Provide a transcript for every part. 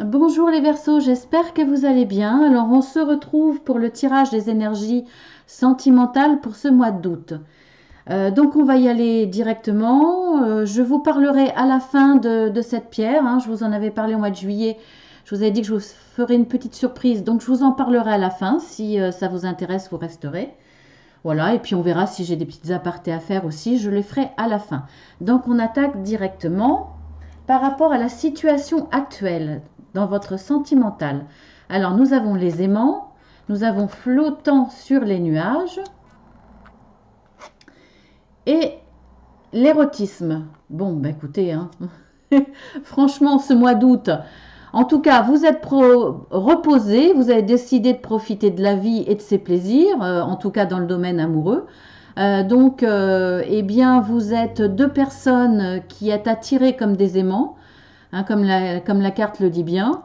Bonjour les Verseaux, j'espère que vous allez bien. Alors on se retrouve pour le tirage des énergies sentimentales pour ce mois d'août. Donc on va y aller directement. Je vous parlerai à la fin de cette pierre, hein. Je vous en avais parlé au mois de juillet. Je vous avais dit que je vous ferai une petite surprise, donc je vous en parlerai à la fin. Si ça vous intéresse, vous resterez. Voilà, et puis on verra si j'ai des petites apartés à faire aussi, je les ferai à la fin. Donc on attaque directement par rapport à la situation actuelle dans votre sentimental. Alors nous avons les aimants, nous avons flottant sur les nuages et l'érotisme. Bon, bah écoutez, hein, franchement, ce mois d'août, en tout cas, vous êtes reposé, vous avez décidé de profiter de la vie et de ses plaisirs, en tout cas dans le domaine amoureux. Eh bien, vous êtes deux personnes qui êtes attirées comme des aimants, hein, comme la carte le dit bien.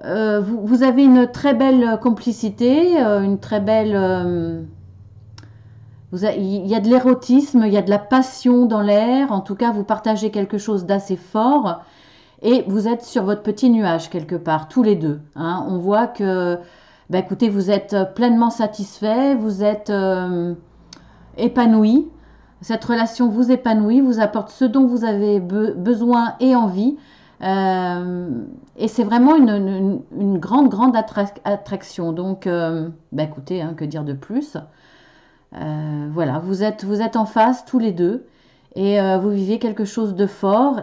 Vous avez une très belle complicité, une très belle... il y a de l'érotisme, il y a de la passion dans l'air. En tout cas, vous partagez quelque chose d'assez fort. Et vous êtes sur votre petit nuage quelque part, tous les deux, hein. On voit que, bah, écoutez, vous êtes pleinement satisfait, vous êtes épanoui. Cette relation vous épanouit, vous apporte ce dont vous avez besoin et envie. Euh, et c'est vraiment une grande, grande attraction. Donc, bah, écoutez, hein, que dire de plus. Voilà, vous êtes en phase tous les deux et vous vivez quelque chose de fort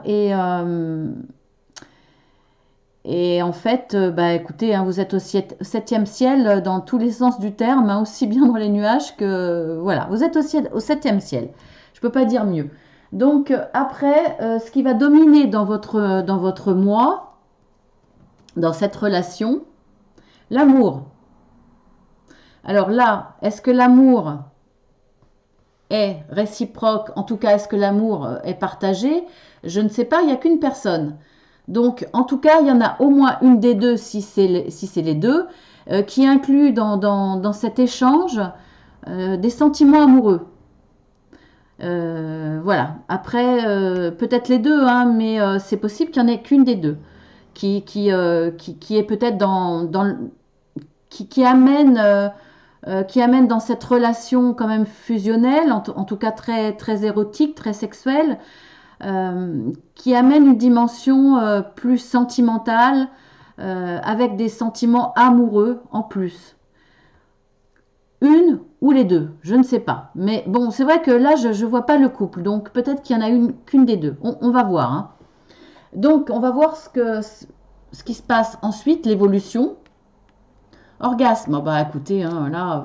et en fait, bah écoutez, hein, vous êtes au septième ciel dans tous les sens du terme, hein, aussi bien dans les nuages que voilà, vous êtes aussi au septième ciel. Je peux pas dire mieux. Donc après, ce qui va dominer dans votre moi, dans cette relation, l'amour. Alors là, est-ce que l'amour est réciproque? En tout cas, est-ce que l'amour est partagé? Je ne sais pas, il n'y a qu'une personne. Donc, en tout cas, il y en a au moins une des deux, si c'est les deux, qui inclut dans cet échange des sentiments amoureux. Voilà. Après, peut-être les deux, hein, mais c'est possible qu'il n'y en ait qu'une des deux qui est peut-être qui amène dans cette relation quand même fusionnelle, en tout cas très, très érotique, très sexuelle, qui amène une dimension plus sentimentale, avec des sentiments amoureux en plus. Une ou les deux, je ne sais pas. Mais bon, c'est vrai que là, je ne vois pas le couple, donc peut-être qu'il y en a qu'une des deux. On va voir, hein. Donc, on va voir ce qui se passe ensuite, l'évolution. Orgasme, oh, bah écoutez, hein, là,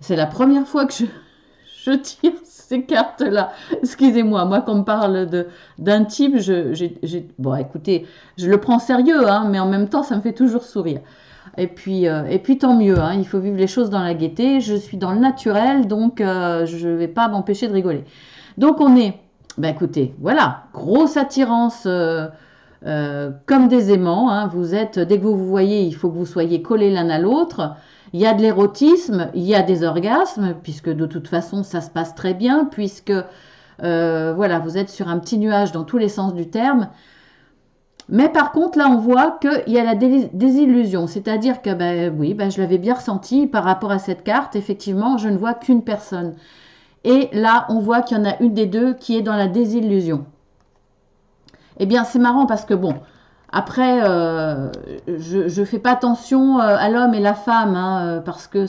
c'est la première fois que je tire ces cartes-là. Excusez-moi, moi, quand on me parle d'intime, bon, écoutez, je le prends sérieux, hein, mais en même temps, ça me fait toujours sourire. Et puis tant mieux, hein, il faut vivre les choses dans la gaieté. Je suis dans le naturel, donc je ne vais pas m'empêcher de rigoler. Donc on est, ben écoutez, voilà, grosse attirance comme des aimants, hein. Vous êtes, dès que vous vous voyez, il faut que vous soyez collés l'un à l'autre. Il y a de l'érotisme, il y a des orgasmes, puisque de toute façon ça se passe très bien, puisque voilà, vous êtes sur un petit nuage dans tous les sens du terme. Mais par contre, là, on voit qu'il y a la désillusion, c'est-à-dire que, ben, oui, ben, je l'avais bien ressenti par rapport à cette carte, effectivement, je ne vois qu'une personne. Et là, on voit qu'il y en a une des deux qui est dans la désillusion. Eh bien, c'est marrant parce que, bon, après, je ne fais pas attention à l'homme et la femme, hein, parce que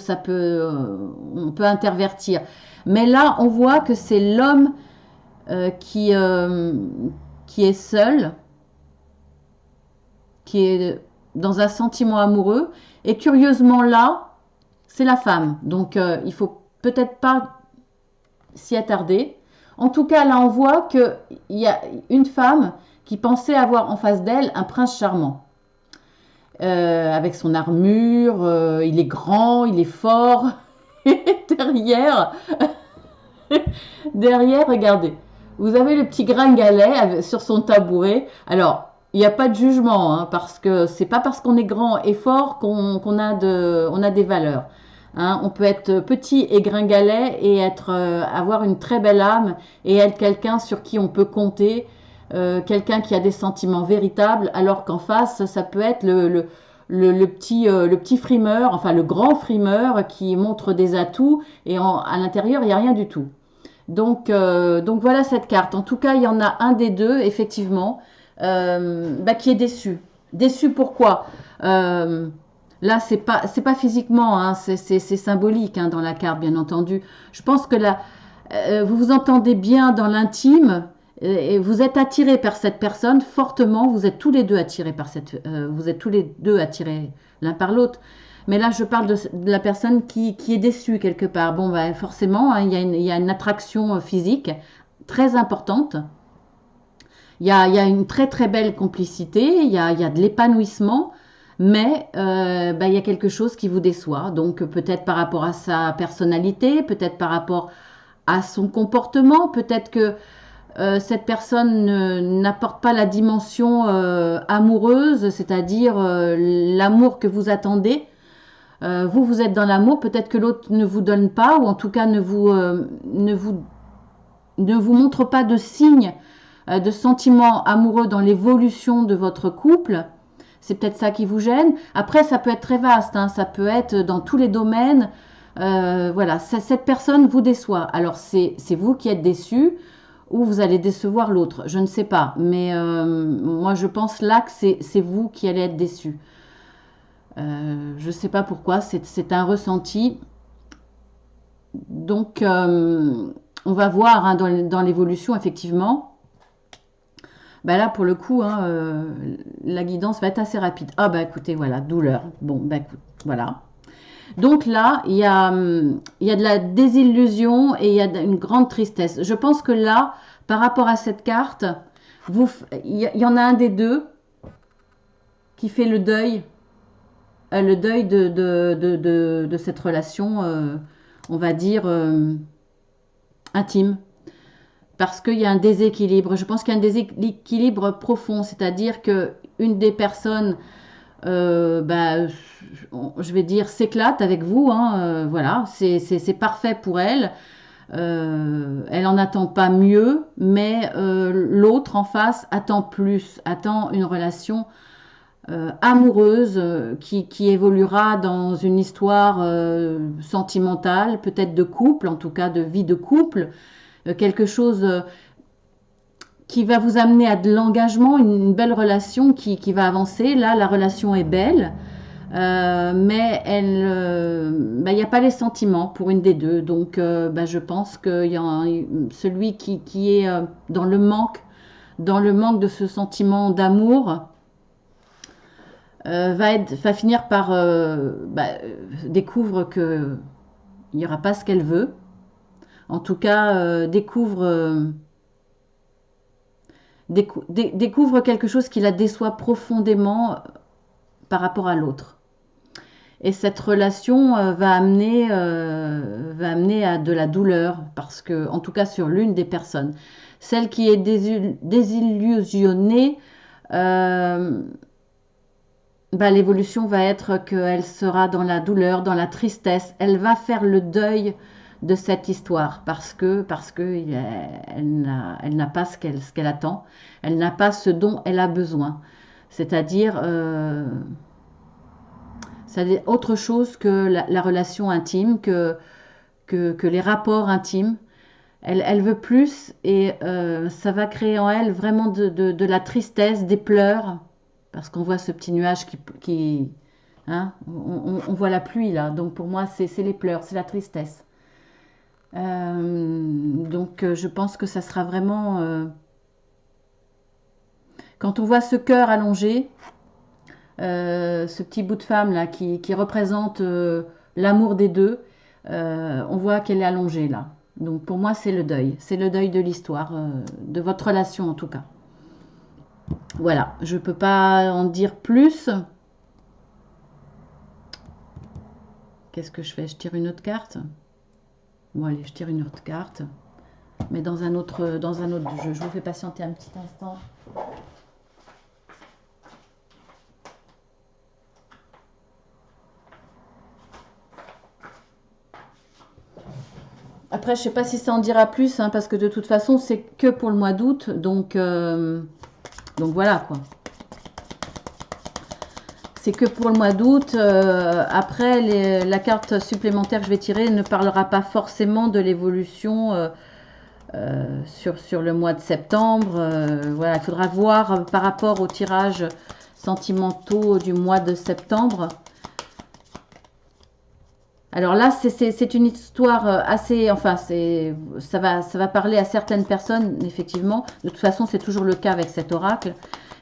on peut intervertir. Mais là, on voit que c'est l'homme euh, qui, euh, qui est seul, qui est dans un sentiment amoureux. Et curieusement, là, c'est la femme. Donc, il faut peut-être pas s'y attarder. En tout cas, là, on voit qu'il y a une femme qui pensait avoir en face d'elle un prince charmant. Avec son armure, il est grand, il est fort. Et derrière, derrière, regardez, vous avez le petit gringalet sur son tabouret. Alors, il n'y a pas de jugement, hein, parce que c'est pas parce qu'on est grand et fort qu'on on a des valeurs. Hein. On peut être petit et gringalet et avoir une très belle âme et être quelqu'un sur qui on peut compter. quelqu'un qui a des sentiments véritables, alors qu'en face, ça peut être le petit frimeur, enfin le grand frimeur qui montre des atouts et à l'intérieur, il n'y a rien du tout. Donc voilà cette carte. En tout cas, il y en a un des deux, effectivement, qui est déçu. Déçu pourquoi Là, c'est pas physiquement, hein, c'est symbolique hein, dans la carte, bien entendu. Je pense que là, vous vous entendez bien dans l'intime et vous êtes attiré par cette personne fortement. Vous êtes tous les deux attirés par vous êtes tous les deux attirés l'un par l'autre. Mais là, je parle de la personne qui est déçue quelque part. Bon, bah, forcément, hein, il y a une attraction physique très importante. Il y a une très très belle complicité, il y a de l'épanouissement, mais il y a quelque chose qui vous déçoit. Donc peut-être par rapport à sa personnalité, peut-être par rapport à son comportement, peut-être que cette personne n'apporte pas la dimension amoureuse, c'est-à-dire l'amour que vous attendez. Vous êtes dans l'amour, peut-être que l'autre ne vous donne pas, ou en tout cas ne vous montre pas de signes de sentiments amoureux dans l'évolution de votre couple. C'est peut-être ça qui vous gêne. Après, ça peut être très vaste, hein, ça peut être dans tous les domaines. Voilà, cette personne vous déçoit. Alors, c'est vous qui êtes déçu ou vous allez décevoir l'autre. Je ne sais pas. Mais moi, je pense là que c'est vous qui allez être déçu. Je ne sais pas pourquoi, c'est un ressenti. Donc, on va voir hein, dans l'évolution, effectivement. Bah là, pour le coup, hein, la guidance va être assez rapide. Ah bah écoutez, voilà, douleur. Bon, bah écoute, voilà. Donc là, il y a de la désillusion et il y a une grande tristesse. Je pense que là, par rapport à cette carte, il y en a un des deux qui fait le deuil de cette relation, on va dire, intime. Parce qu'il y a un déséquilibre. Je pense qu'il y a un déséquilibre profond, c'est-à-dire que une des personnes, je vais dire, s'éclate avec vous. Hein, voilà, c'est parfait pour elle. Elle n'en attend pas mieux, mais l'autre en face attend plus, attend une relation amoureuse qui évoluera dans une histoire sentimentale, peut-être de couple, en tout cas de vie de couple, quelque chose qui va vous amener à de l'engagement, une belle relation qui va avancer. Là, la relation est belle, mais il n'y a pas les sentiments pour une des deux. Donc, je pense qu'il y a celui qui est dans le manque de ce sentiment d'amour, va finir par découvre que il n'y aura pas ce qu'elle veut. En tout cas, découvre quelque chose qui la déçoit profondément par rapport à l'autre. Et cette relation va amener à de la douleur, parce que, en tout cas sur l'une des personnes, celle qui est désillusionnée, l'évolution va être qu'elle sera dans la douleur, dans la tristesse. Elle va faire le deuil de cette histoire parce que elle n'a pas ce qu'elle attend, elle n'a pas ce dont elle a besoin, c'est-à-dire autre chose que la relation intime, que les rapports intimes. Elle veut plus et ça va créer en elle vraiment de la tristesse, des pleurs, parce qu'on voit ce petit nuage hein, on voit la pluie là, donc pour moi c'est les pleurs, c'est la tristesse. Je pense que ça sera vraiment quand on voit ce cœur allongé, ce petit bout de femme là qui représente l'amour des deux, on voit qu'elle est allongée là. Donc pour moi c'est le deuil de l'histoire, de votre relation en tout cas. Voilà, je ne peux pas en dire plus. Qu'est-ce que je fais? Je tire une autre carte. Bon allez, je tire une autre carte. Mais dans un autre jeu. Je vous fais patienter un petit instant. Après, je sais pas si ça en dira plus, hein, parce que de toute façon, c'est que pour le mois d'août. Donc voilà, quoi. C'est que pour le mois d'août. Après, la carte supplémentaire que je vais tirer ne parlera pas forcément de l'évolution sur le mois de septembre. Voilà, il faudra voir par rapport aux tirages sentimentaux du mois de septembre. Alors là, c'est une histoire assez... Enfin, ça va parler à certaines personnes, effectivement. De toute façon, c'est toujours le cas avec cet oracle.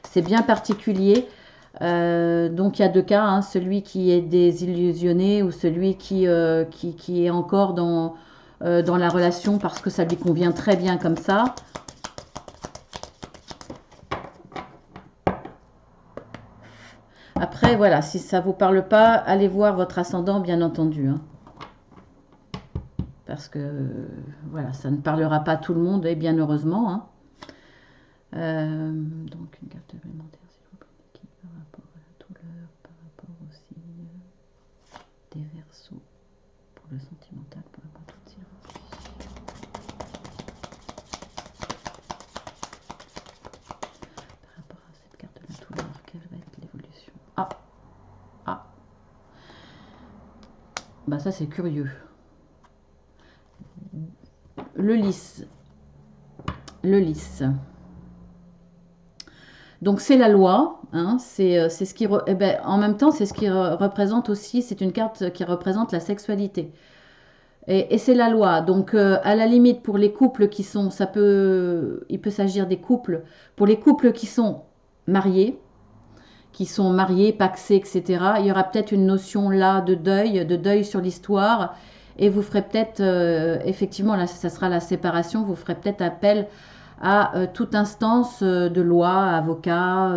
C'est bien particulier. Donc, il y a deux cas, hein, celui qui est désillusionné ou celui qui est encore dans la relation parce que ça lui convient très bien comme ça. Après, voilà, si ça ne vous parle pas, allez voir votre ascendant, bien entendu. Hein. Parce que, voilà, ça ne parlera pas à tout le monde, et bien heureusement. Hein. Donc, une carte supplémentaire, s'il vous plaît, par rapport à la douleur, par rapport aussi des versos, pour le sentimental, pour rapport à tout par rapport à cette carte de la douleur, quelle va être l'évolution? Ah, bah ça c'est curieux. Le lys. Donc c'est la loi, hein, c'est ce qui... en même temps, c'est ce qui représente aussi, c'est une carte qui représente la sexualité. Et c'est la loi. Donc à la limite, pour les couples qui sont... il peut s'agir des couples. Pour les couples qui sont mariés, pacsés, etc., il y aura peut-être une notion là de deuil sur l'histoire. Et vous ferez peut-être, effectivement, là, ça sera la séparation, vous ferez peut-être appel à toute instance de loi, avocat,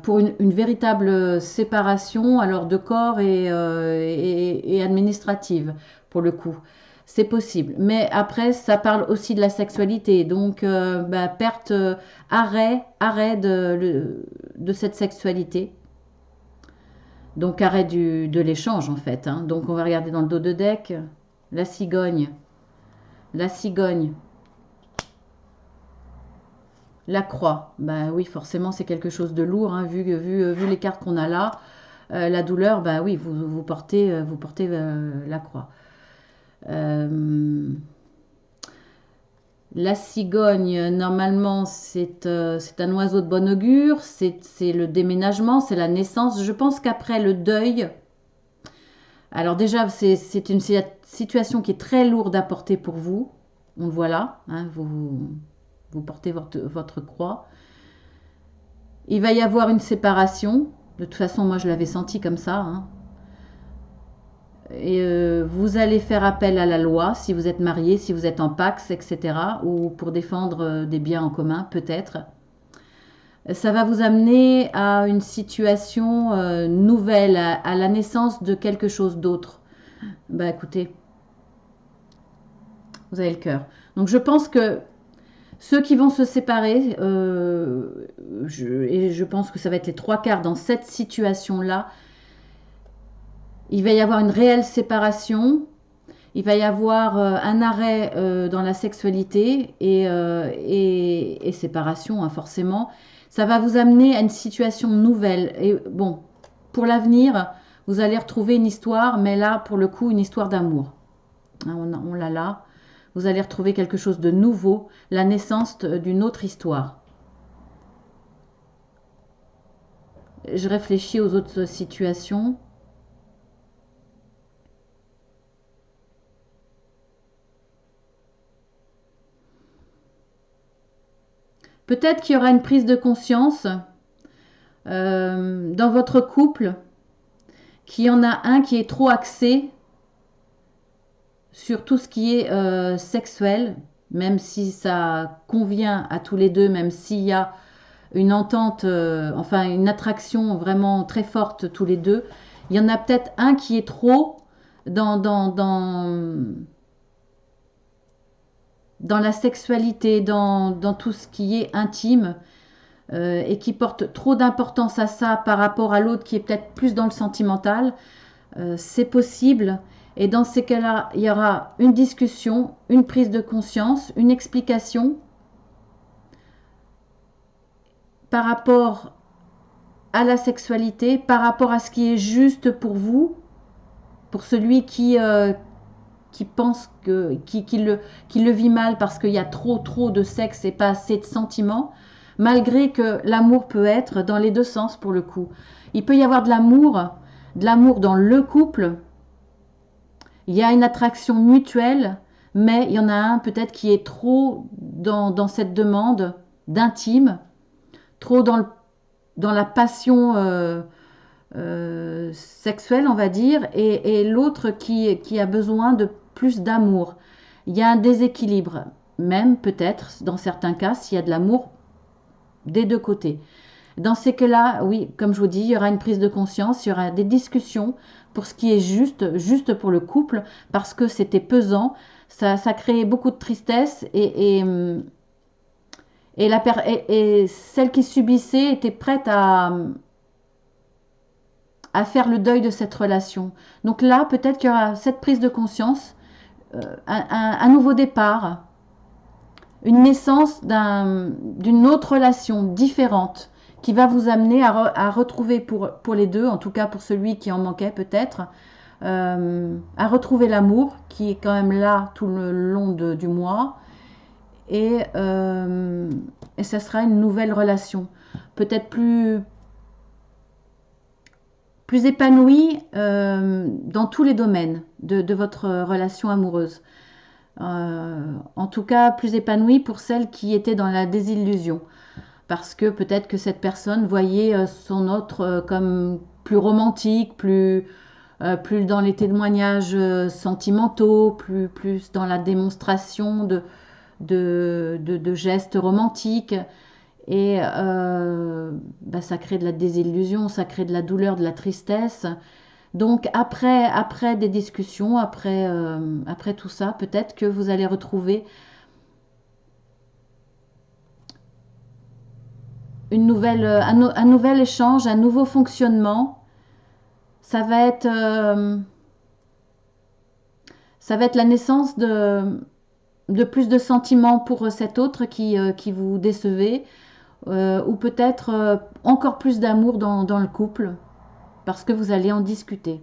pour une véritable séparation, alors de corps et administrative, pour le coup. C'est possible. Mais après, ça parle aussi de la sexualité. Donc, perte, arrêt de cette sexualité. Donc, arrêt de l'échange, en fait. Hein. Donc, on va regarder dans le dos de deck. La cigogne. La cigogne. La croix. Bah oui, forcément, c'est quelque chose de lourd. Hein, vu les cartes qu'on a là. La douleur, bah oui, vous portez la croix. La cigogne, normalement, c'est un oiseau de bon augure, c'est le déménagement, c'est la naissance. Je pense qu'après le deuil, alors déjà, c'est une situation qui est très lourde à porter pour vous. On le voit là, hein, vous portez votre croix. Il va y avoir une séparation. De toute façon, moi, je l'avais senti comme ça. Hein. Et vous allez faire appel à la loi si vous êtes marié, si vous êtes en Pacs, etc. Ou pour défendre des biens en commun, peut-être. Ça va vous amener à une situation nouvelle, à la naissance de quelque chose d'autre. Bah écoutez, vous avez le cœur. Donc je pense que ceux qui vont se séparer, et je pense que ça va être les trois quarts dans cette situation-là, il va y avoir une réelle séparation, il va y avoir un arrêt dans la sexualité et séparation, hein, forcément. Ça va vous amener à une situation nouvelle. Et bon, pour l'avenir, vous allez retrouver une histoire, mais là, pour le coup, une histoire d'amour. Hein, on l'a là. Vous allez retrouver quelque chose de nouveau, la naissance d'une autre histoire. Je réfléchis aux autres situations. Peut-être qu'il y aura une prise de conscience dans votre couple, qu'il y en a un qui est trop axé sur tout ce qui est sexuel, même si ça convient à tous les deux, même s'il y a une entente, enfin une attraction vraiment très forte tous les deux, il y en a peut-être un qui est trop dans la sexualité, dans tout ce qui est intime, et qui porte trop d'importance à ça par rapport à l'autre qui est peut-être plus dans le sentimental. C'est possible. Et dans ces cas-là, il y aura une discussion, une prise de conscience, une explication par rapport à la sexualité, par rapport à ce qui est juste pour vous, pour celui qui pense qui le vit mal parce qu'il y a trop de sexe et pas assez de sentiments, malgré que l'amour peut être dans les deux sens pour le coup. Il peut y avoir de l'amour dans le couple, il y a une attraction mutuelle, mais il y en a un peut-être qui est trop dans cette demande d'intime, trop dans la passion sexuelle, on va dire, et l'autre qui a besoin de plus d'amour. Il y a un déséquilibre, même peut-être dans certains cas, s'il y a de l'amour des deux côtés. Dans ces cas-là, oui, comme je vous dis, il y aura une prise de conscience, il y aura des discussions pour ce qui est juste pour le couple, parce que c'était pesant, ça créait beaucoup de tristesse et celle qui subissait était prête à faire le deuil de cette relation. Donc là, peut-être qu'il y aura cette prise de conscience, un nouveau départ, une naissance d'une autre relation différente qui va vous amener à retrouver pour les deux, en tout cas pour celui qui en manquait peut-être, à retrouver l'amour qui est quand même là tout le long du mois et ça sera une nouvelle relation, peut-être plus épanouie dans tous les domaines de votre relation amoureuse. En tout cas, plus épanouie pour celle qui était dans la désillusion. Parce que peut-être que cette personne voyait son autre comme plus romantique, plus dans les témoignages sentimentaux, plus dans la démonstration de gestes romantiques. Et ça crée de la désillusion, ça crée de la douleur, de la tristesse. Donc après des discussions, après tout ça, peut-être que vous allez retrouver un nouvel échange, un nouveau fonctionnement. Ça va être la naissance de plus de sentiments pour cet autre qui vous décevait, ou peut-être encore plus d'amour dans le couple, parce que vous allez en discuter.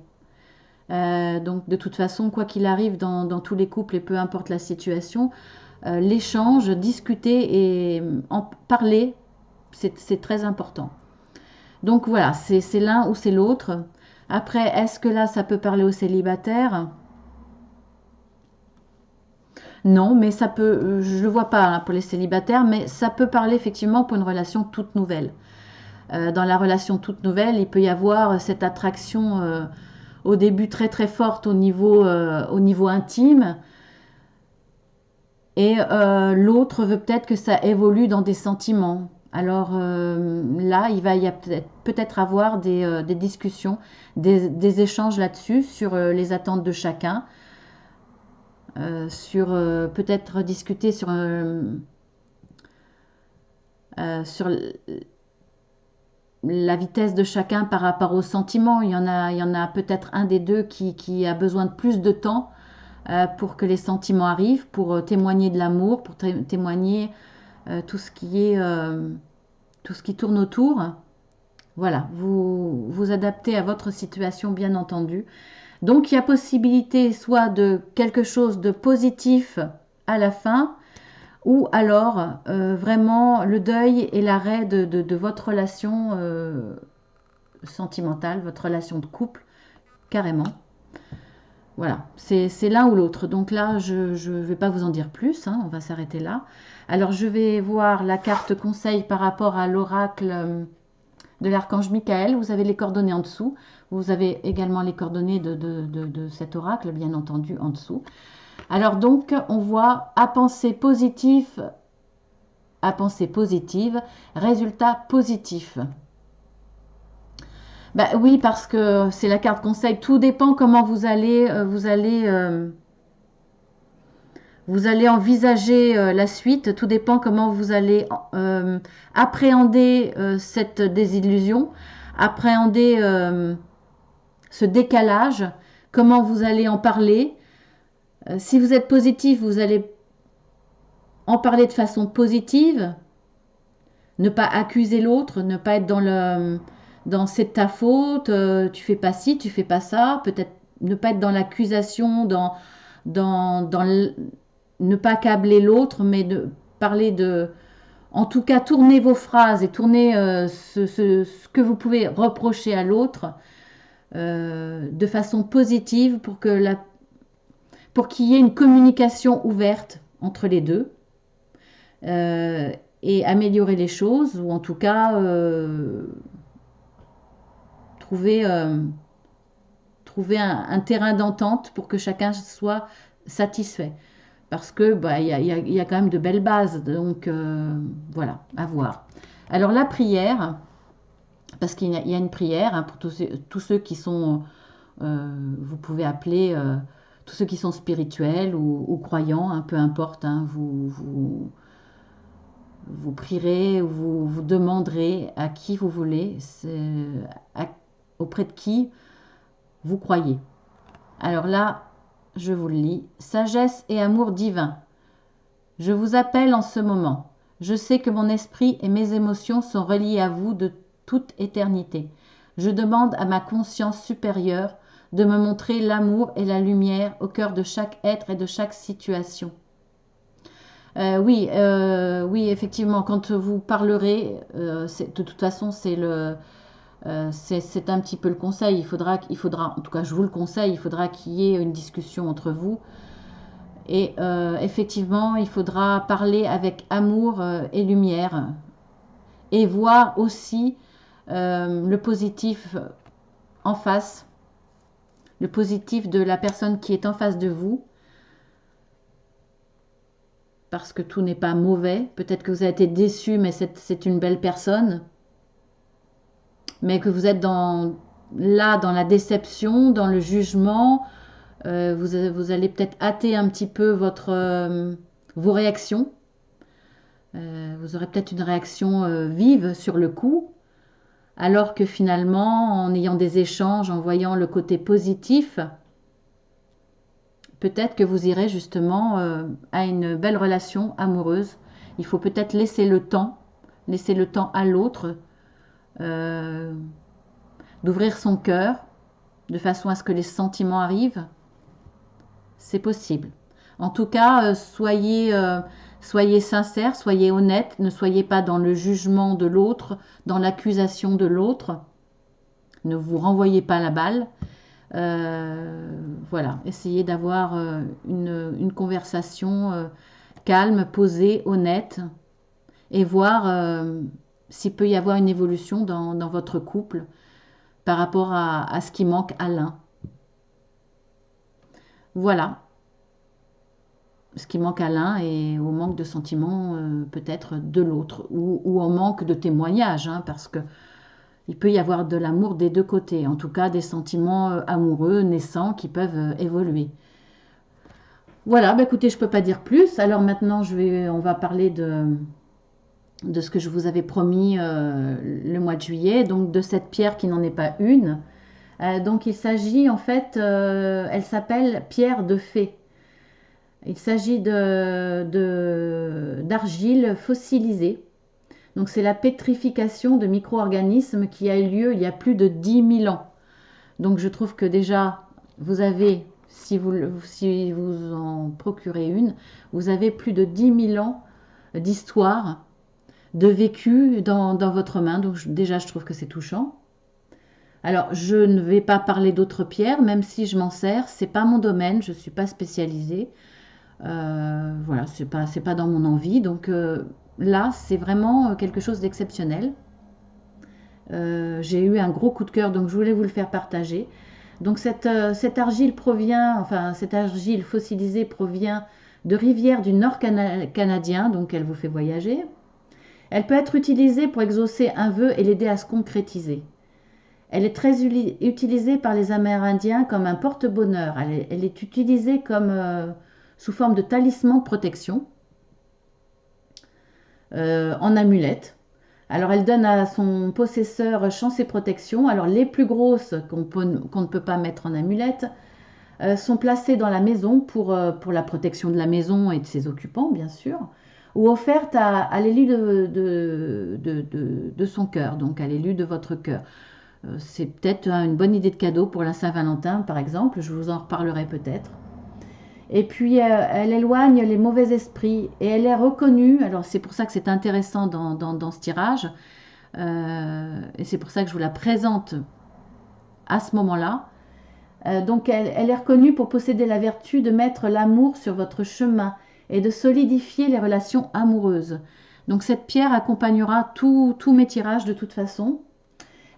Donc de toute façon, quoi qu'il arrive dans tous les couples et peu importe la situation, l'échange, discuter et en parler, c'est très important. Donc voilà, c'est l'un ou c'est l'autre. Après, est-ce que là, ça peut parler aux célibataires? Non, mais ça peut, je ne le vois pas hein, pour les célibataires, mais ça peut parler effectivement pour une relation toute nouvelle. Dans la relation toute nouvelle, il peut y avoir cette attraction au début très forte au niveau intime, et l'autre veut peut-être que ça évolue dans des sentiments. Alors là, il y a peut-être avoir des discussions, des échanges là-dessus, sur les attentes de chacun, sur peut-être discuter sur la vitesse de chacun par rapport aux sentiments. Il y en a peut-être un des deux qui a besoin de plus de temps pour que les sentiments arrivent, pour témoigner de l'amour, pour témoigner tout ce qui tourne autour. Voilà, vous adaptez à votre situation, bien entendu. Donc il y a possibilité soit de quelque chose de positif à la fin, ou alors vraiment le deuil et l'arrêt de votre relation sentimentale, votre relation de couple, carrément. Voilà, c'est l'un ou l'autre. Donc là, je ne vais pas vous en dire plus, hein, on va s'arrêter là. Alors je vais voir la carte conseil par rapport à l'oracle de l'archange Michael. Vous avez les coordonnées en dessous. Vous avez également les coordonnées de cet oracle, bien entendu, en dessous. Alors donc, on voit à penser positif, résultat positif. Bah oui, parce que c'est la carte conseil. Tout dépend comment vous allez envisager la suite. Tout dépend comment vous allez appréhender cette désillusion, appréhender ce décalage, comment vous allez en parler. Si vous êtes positif, vous allez en parler de façon positive, ne pas accuser l'autre, ne pas être dans c'est de ta faute, tu fais pas ci, tu fais pas ça, peut-être ne pas être dans l'accusation, ne pas accabler l'autre, mais de parler de, en tout cas, tournez vos phrases et tournez ce que vous pouvez reprocher à l'autre de façon positive pour qu'il y ait une communication ouverte entre les deux euh, et améliorer les choses, ou en tout cas trouver, trouver un terrain d'entente pour que chacun soit satisfait. Parce que bah, y a quand même de belles bases, donc voilà, à voir. Alors la prière, parce qu'il y a une prière hein, pour tous ceux qui sont, vous pouvez appeler tous ceux qui sont spirituels ou croyants, hein, peu importe, hein, vous prierez, vous demanderez à qui vous voulez, à, auprès de qui vous croyez. Alors là, je vous le lis. Sagesse et amour divin. Je vous appelle en ce moment. Je sais que mon esprit et mes émotions sont reliés à vous de toute éternité. Je demande à ma conscience supérieure de me montrer l'amour et la lumière au cœur de chaque être et de chaque situation. Oui, effectivement, quand vous parlerez, de toute façon, c'est un petit peu le conseil. Il faudra, en tout cas, je vous le conseille, il faudra qu'il y ait une discussion entre vous. Et effectivement, il faudra parler avec amour et lumière et voir aussi le positif en face, le positif de la personne qui est en face de vous, parce que tout n'est pas mauvais. Peut-être que vous avez été déçu, mais c'est une belle personne, mais que vous êtes là dans la déception, dans le jugement. Vous allez peut-être hâter un petit peu vos réactions. Vous aurez peut-être une réaction vive sur le coup, alors que finalement, en ayant des échanges, en voyant le côté positif, peut-être que vous irez justement à une belle relation amoureuse. Il faut peut-être laisser le temps à l'autre euh, d'ouvrir son cœur de façon à ce que les sentiments arrivent. C'est possible. En tout cas, soyez sincère, soyez honnête, ne soyez pas dans le jugement de l'autre, dans l'accusation de l'autre. Ne vous renvoyez pas la balle. Voilà, essayez d'avoir une conversation calme, posée, honnête, et voir s'il peut y avoir une évolution dans votre couple par rapport à ce qui manque à l'un. Voilà, ce qui manque à l'un et au manque de sentiments peut-être de l'autre, ou au manque de témoignages, hein, parce que il peut y avoir de l'amour des deux côtés, en tout cas des sentiments amoureux naissants qui peuvent évoluer. Voilà, bah écoutez, je ne peux pas dire plus. Alors maintenant, on va parler de ce que je vous avais promis le mois de juillet, donc de cette pierre qui n'en est pas une. Donc il s'agit en fait, elle s'appelle pierre de fée. Il s'agit d'argile fossilisée. Donc c'est la pétrification de micro-organismes qui a eu lieu il y a plus de 10 000 ans. Donc je trouve que déjà, vous avez, si vous en procurez une, vous avez plus de 10 000 ans d'histoire, de vécu dans votre main. Donc déjà, je trouve que c'est touchant. Alors, je ne vais pas parler d'autres pierres, même si je m'en sers. C'est pas mon domaine, je ne suis pas spécialisée. Voilà, c'est pas dans mon envie. Donc là, c'est vraiment quelque chose d'exceptionnel. J'ai eu un gros coup de cœur, donc je voulais vous le faire partager. Donc cette argile cette argile fossilisée provient de rivières du nord canadien, donc elle vous fait voyager. Elle peut être utilisée pour exaucer un vœu et l'aider à se concrétiser. Elle est très utilisée par les Amérindiens comme un porte-bonheur. Elle est utilisée sous forme de talisman de protection, en amulette. Alors elle donne à son possesseur chance et protection. Alors les plus grosses qu'on ne peut pas mettre en amulette, sont placées dans la maison pour la protection de la maison et de ses occupants, bien sûr, ou offertes à l'élu de son cœur, donc à l'élu de votre cœur. C'est peut-être une bonne idée de cadeau pour la Saint-Valentin, par exemple, je vous en reparlerai peut-être. Et puis, elle éloigne les mauvais esprits et elle est reconnue, alors c'est pour ça que c'est intéressant dans ce tirage, et c'est pour ça que je vous la présente à ce moment-là. Donc, elle est reconnue pour posséder la vertu de mettre l'amour sur votre chemin et de solidifier les relations amoureuses. Donc, cette pierre accompagnera tous mes tirages de toute façon.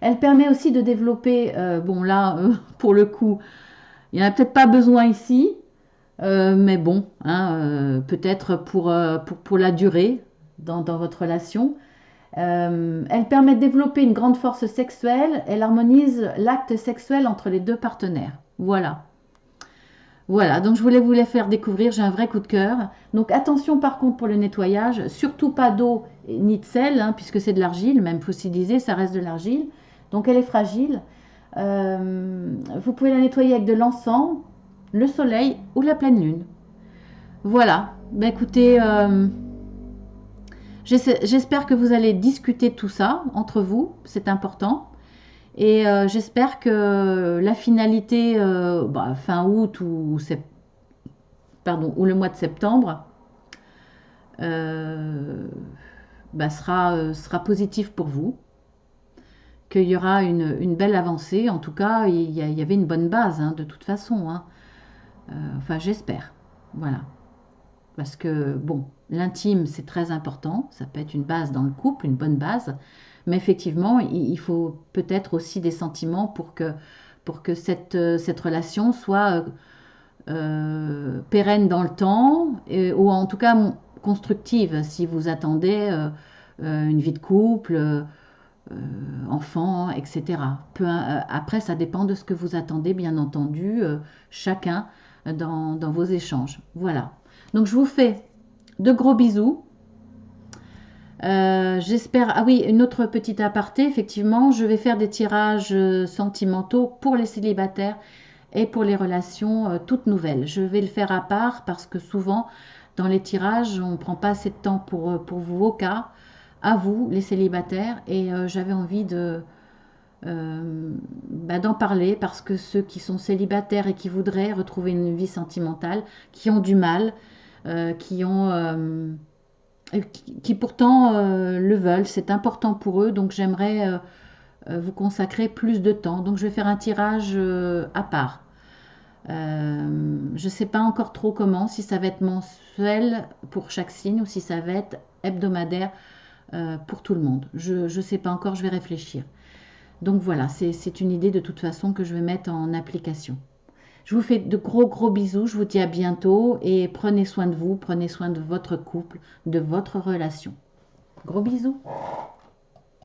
Elle permet aussi de développer, bon là, pour le coup, il n'y en a peut-être pas besoin ici, mais bon, hein, peut-être pour la durée dans votre relation. Elle permet de développer une grande force sexuelle. Elle harmonise l'acte sexuel entre les deux partenaires. Voilà. Voilà, donc je voulais vous les faire découvrir. J'ai un vrai coup de cœur. Donc attention par contre pour le nettoyage. Surtout pas d'eau ni de sel, hein, puisque c'est de l'argile. Même fossilisé, ça reste de l'argile. Donc elle est fragile. Vous pouvez la nettoyer avec de l'encens, le soleil ou la pleine lune. Voilà. Ben écoutez, j'espère que vous allez discuter de tout ça entre vous, c'est important. Et j'espère que la finalité, fin août ou le mois de septembre, euh, sera positif pour vous, qu'il y aura une belle avancée. En tout cas, il y avait une bonne base, hein, de toute façon, hein. Enfin, j'espère. Voilà. Parce que, bon, l'intime, c'est très important. Ça peut être une base dans le couple, une bonne base. Mais effectivement, il faut peut-être aussi des sentiments pour que cette relation soit pérenne dans le temps, ou en tout cas constructive, si vous attendez une vie de couple, enfant, etc. Après, ça dépend de ce que vous attendez, bien entendu, chacun dans vos échanges. Voilà. Donc, je vous fais de gros bisous. J'espère. Ah oui, une autre petite aparté, effectivement, je vais faire des tirages sentimentaux pour les célibataires et pour les relations toutes nouvelles. Je vais le faire à part parce que souvent, dans les tirages, on ne prend pas assez de temps pour vos cas, à vous, les célibataires, et j'avais envie d'en parler parce que ceux qui sont célibataires et qui voudraient retrouver une vie sentimentale, qui ont du mal, qui ont qui pourtant le veulent, c'est important pour eux, donc j'aimerais vous consacrer plus de temps. Donc je vais faire un tirage à part. Je ne sais pas encore trop comment, si ça va être mensuel pour chaque signe ou si ça va être hebdomadaire pour tout le monde. Je ne sais pas encore, je vais réfléchir. Donc voilà, c'est une idée de toute façon que je vais mettre en application. Je vous fais de gros gros bisous, je vous dis à bientôt et prenez soin de vous, prenez soin de votre couple, de votre relation. Gros bisous.